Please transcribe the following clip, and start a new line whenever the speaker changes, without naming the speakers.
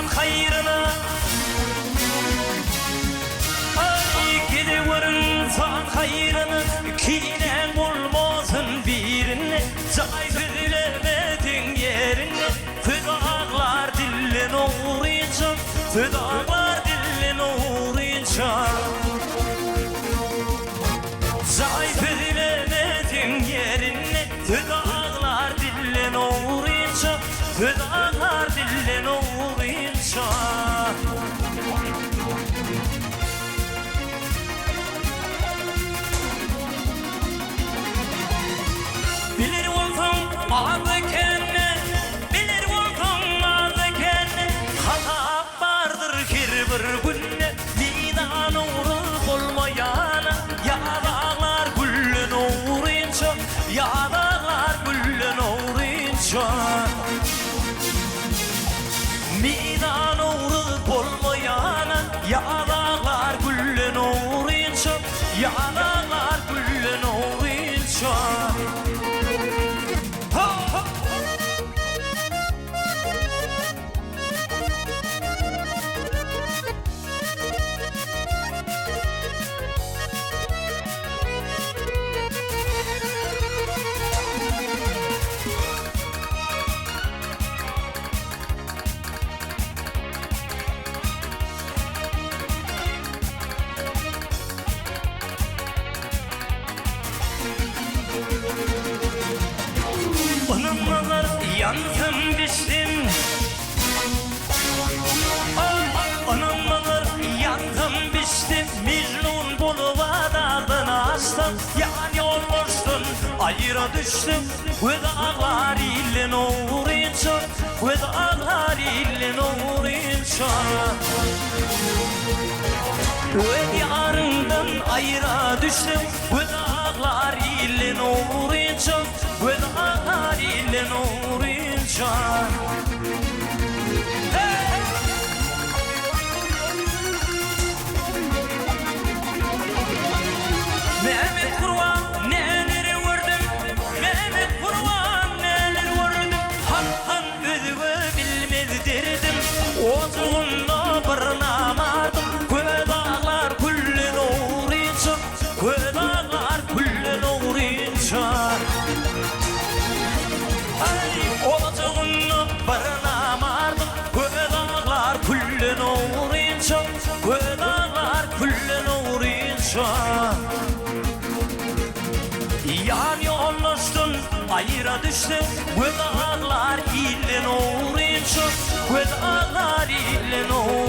hayrına Ay gidiverin san hayrını Kinen olmasın birini Cay bilemedin yerini Fıdaklar dillin uğrayınca Fıdaklar dillin uğrayınca Cay bilemedin yerini Fıdaklar dillin uğrayınca Fıdaklar dillin uğrayınca Bilir olsun adı kendine Bilir olsun adı kendine Hata vardır her bir günne Midan uğruk olmayana Yağdağlar güllün uğrayınca Yağdağlar güllün uğrayınca Midan uğruk olmayana Yağdağlar güllün uğrayınca Yağdağlar güllün uğrayınca Onunlar yandım düştüm Onunlar yandım düştüm Mecnun buluva dağını açtım Yani olmuştun ayıra düştüm Fıdaklar ilin uğrayınca Fıdaklar ilin uğrayınca Yarından ayıra düştüm Fıdaklar ilin uğrayınca Fıdaklar ilin uğrayınca Mehmet Kurvan neler vurdum Mehmet Kurvan neler vurdum Han ödüve bilmez derdim Oğuzunla barınamadım Fıdaklar kullin uğrayınca Fıdaklar kullin uğrayınca Ay oğuzunla barınamadım Fıdaklar kullin uğrayınca Fıdaklar kullin uğrayınca Yani olmuştun ayıra düştüm Fıdaklar ilin uğrayınca Fıdaklar ilin uğrayınca